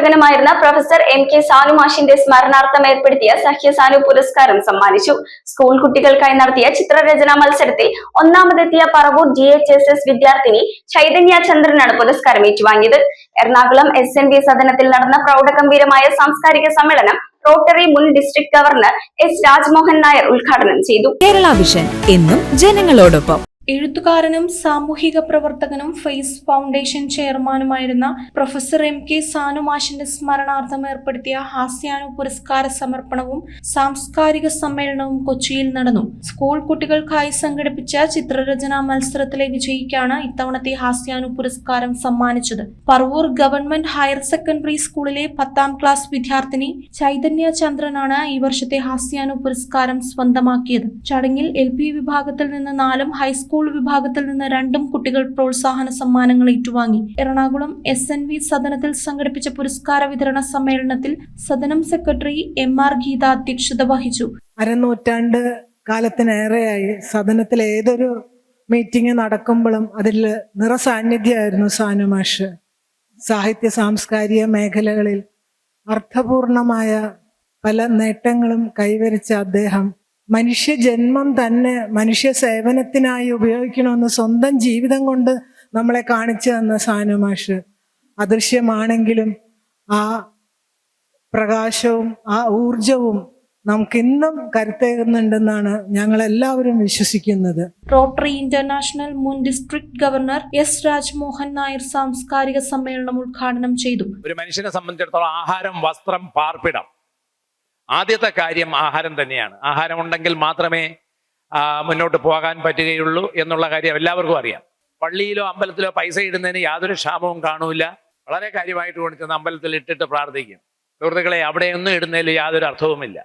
പ്രവർത്തകനുമായിരുന്ന professor MK Sanu മാഷിന്റെ സ്മരണാർത്ഥം ഏർപ്പെടുത്തിയ സഹ്യസാനു പുരസ്കാരം സമ്മാനിച്ചു. സ്കൂൾ കുട്ടികൾക്കായി നടത്തിയ ചിത്രരചനാ മത്സരത്തിൽ ഒന്നാമതെത്തിയ പറവൂർ GHSS വിദ്യാർത്ഥിനി ചൈതന്യ ചന്ദ്രനാണ് പുരസ്കാരം ഏറ്റുവാങ്ങിയത്. എറണാകുളം SNV സദനത്തിൽ നടന്ന പ്രൗഢഗംഭീരമായ സാംസ്കാരിക സമ്മേളനം റോട്ടറി മുൻ district governor S Rajmohan Nair ഉദ്ഘാടനം ചെയ്തു. കേരള വിഷൻ എന്നും ജനങ്ങളോടൊപ്പം. എഴുത്തുകാരനും സാമൂഹിക പ്രവർത്തകനും ഫേസ് ഫൗണ്ടേഷൻ ചെയർമാനുമായിരുന്ന പ്രൊഫസർ MK സാനു മാഷിന്റെ സ്മരണാർത്ഥം ഏർപ്പെടുത്തിയ ഹാസ്യാനു പുരസ്കാര സമർപ്പണവും സാംസ്കാരിക സമ്മേളനവും കൊച്ചിയിൽ നടന്നു. സ്കൂൾ കുട്ടികൾക്കായി സംഘടിപ്പിച്ച ചിത്രരചനാ മത്സരത്തിലെ വിജയിക്കാണ് ഇത്തവണത്തെ ഹാസ്യാനു പുരസ്കാരം സമ്മാനിച്ചത്. പറവൂർ ഗവൺമെന്റ് ഹയർ സെക്കൻഡറി സ്കൂളിലെ 10ാം ക്ലാസ് വിദ്യാർത്ഥിനി ചൈതന്യ ചന്ദ്രനാണ് ഈ വർഷത്തെ ഹാസ്യാനു പുരസ്കാരം സ്വന്തമാക്കിയത്. ചടങ്ങിൽ LP വിഭാഗത്തിൽ നിന്ന് 4ഉം ഹൈസ്കൂൾ വിഭാഗത്തിൽ നിന്ന് 2ഉം കുട്ടികൾ പ്രോത്സാഹന സമ്മാനങ്ങൾ ഏറ്റുവാങ്ങി. എറണാകുളം SNV സദനത്തിൽ സംഘടിപ്പിച്ച പുരസ്കാര വിതരണ സമ്മേളനത്തിൽ സദനം സെക്രട്ടറി MR ഗീത അധ്യക്ഷത വഹിച്ചു. അരനൂറ്റാണ്ട് കാലത്തിനേറെയായി സദനത്തിൽ ഏതൊരു മീറ്റിംഗ് നടക്കുമ്പോഴും അതിൽ നിറസാന്നിധ്യമായിരുന്നു സാനു മാഷ്. സാഹിത്യ സാംസ്കാരിക മേഖലകളിൽ അർത്ഥപൂർണമായ പല നേട്ടങ്ങളും കൈവരിച്ച അദ്ദേഹം മനുഷ്യജന്മം തന്നെ മനുഷ്യ സേവനത്തിനായി ഉപയോഗിക്കണമെന്ന് സ്വന്തം ജീവിതം കൊണ്ട് നമ്മളെ കാണിച്ചു തന്ന സാനു മാഷ് അദൃശ്യമാണെങ്കിലും ആ പ്രകാശവും ആ ഊർജവും നമുക്കിന്നും കരുത്തേകുന്നുണ്ടെന്നാണ് ഞങ്ങളെല്ലാവരും വിശ്വസിക്കുന്നത്. റോട്ടറി ഇന്റർനാഷണൽ മുൻ district governor S Rajmohan Nair സാംസ്കാരിക സമ്മേളനം ഉദ്ഘാടനം ചെയ്തു. ഒരു മനുഷ്യനെ സംബന്ധിച്ചിടത്തോളം ആഹാരം, വസ്ത്രം, പാർപ്പിടം, ആദ്യത്തെ കാര്യം ആഹാരം തന്നെയാണ്. ആഹാരം ഉണ്ടെങ്കിൽ മാത്രമേ മുന്നോട്ട് പോകാൻ പറ്റുകയുള്ളൂ എന്നുള്ള കാര്യം എല്ലാവർക്കും അറിയാം. പള്ളിയിലോ അമ്പലത്തിലോ പൈസ ഇടുന്നതിന് യാതൊരു ക്ഷാമവും കാണൂല. വളരെ കാര്യമായിട്ട് കൊണ്ടുവന്ന് അമ്പലത്തിൽ ഇട്ടിട്ട് പ്രാർത്ഥിക്കും. സുഹൃത്തുക്കളെ, അവിടെയൊന്നും ഇടുന്നതിൽ യാതൊരു അർത്ഥവുമില്ല.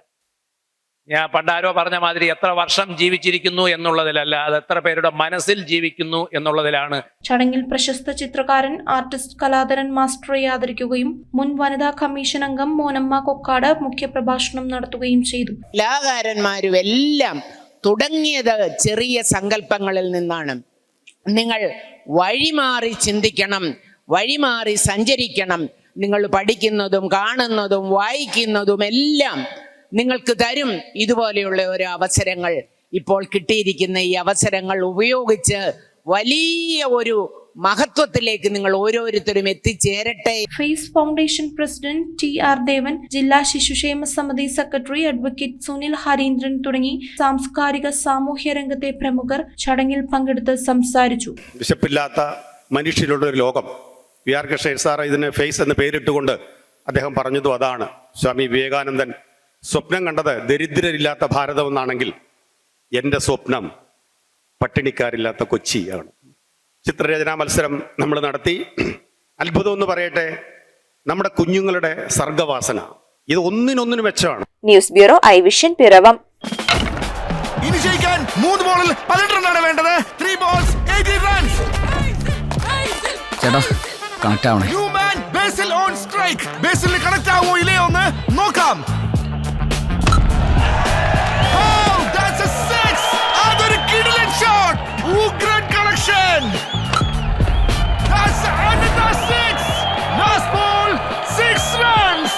ഞാൻ പണ്ടാരോ പറഞ്ഞ മാതിരി എത്ര വർഷം ജീവിച്ചിരിക്കുന്നു എന്നുള്ളതിലല്ല, അത് എത്ര പേരുടെ മനസ്സിൽ ജീവിക്കുന്നു എന്നുള്ളതിലാണ്. ചടങ്ങിൽ പ്രശസ്ത ചിത്രകാരൻ ആർട്ടിസ്റ്റ് കലാധരൻ മാസ്റ്ററെ ആദരിക്കുകയും മുൻ വനിതാ കമ്മീഷൻ അംഗം മോനമ്മ കൊക്കാട് മുഖ്യപ്രഭാഷണം നടത്തുകയും ചെയ്തു. കലാകാരന്മാരും എല്ലാം തുടങ്ങിയത് ചെറിയ സങ്കല്പങ്ങളിൽ നിന്നാണ്. നിങ്ങൾ വഴിമാറി ചിന്തിക്കണം, വഴിമാറി സഞ്ചരിക്കണം. നിങ്ങൾ പഠിക്കുന്നതും കാണുന്നതും വായിക്കുന്നതും എല്ലാം നിങ്ങൾക്ക് തരും ഇതുപോലെയുള്ള ഓരോ അവസരങ്ങൾ. ഇപ്പോൾ കിട്ടിയിരിക്കുന്ന ഈ അവസരങ്ങൾ ഉപയോഗിച്ച് വലിയ ഒരു മഹത്വത്തിലേക്ക് നിങ്ങൾ ഓരോരുത്തരും എത്തിച്ചേരട്ടെ. ഫേസ് ഫൗണ്ടേഷൻ പ്രസിഡന്റ് TR ദേവൻ, ജില്ലാ ശിശുക്ഷേമ സമിതി സെക്രട്ടറി അഡ്വക്കേറ്റ് സുനിൽ ഹരീന്ദ്രൻ തുടങ്ങി സാംസ്കാരിക സാമൂഹ്യ രംഗത്തെ പ്രമുഖർ ചടങ്ങിൽ പങ്കെടുത്ത് സംസാരിച്ചു. വിശപ്പില്ലാത്ത മനുഷ്യരുടെ ഒരു ലോകം. PR കൃഷ്ണൻ സാർ ഇതിന് ഫേസ് എന്ന് പേരിട്ടുകൊണ്ട് അദ്ദേഹം പറഞ്ഞതും അതാണ്. സ്വാമി വിവേകാനന്ദൻ സ്വപ്നം കണ്ടത് ദരിദ്രരില്ലാത്ത ഭാരതം എന്നാണെങ്കിൽ എൻ്റെ സ്വപ്നം പട്ടിണിക്കാരില്ലാത്ത കൊച്ചിയാണ്. ചിത്രരചനാ മത്സരം നമ്മൾ നടത്തി. അത്ഭുതം എന്ന് പറയട്ടെ, നമ്മുടെ കുഞ്ഞുങ്ങളുടെ സർഗവാസന ഇത് ഒന്നിനൊന്നിനു മെച്ചമാണ്. News bureau ഐവിഷൻ Piravom. ഇനി ജയിക്കാൻ 3 ബോളിൽ 18 റണ്ണാണ് വേണ്ടത്. 3 balls 18 runs. ചേട്ടാ, കണക്ട് ആവണേ. New man Basil on strike. ബേസിലിന് കണക്ട് ആവോ ഇല്ലയോ എന്ന് നോക്കാം. Great connection. That's another 6. Last ball, 6 runs.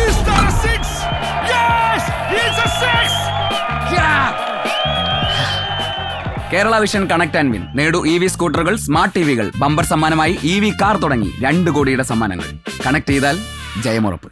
Is that a 6? Yes, it's a 6. Yeah. Kerala vision connect and win. നേടൂ EV സ്കൂട്ടറുകൾ, സ്മാർട്ട് TVകൾ, ബമ്പർ സമ്മാനമായി EV കാർ തുടങ്ങി 2 കോടിയുടെ സമ്മാനങ്ങൾ. കണക്ട് ചെയ്താൽ ജയമുറപ്പ്.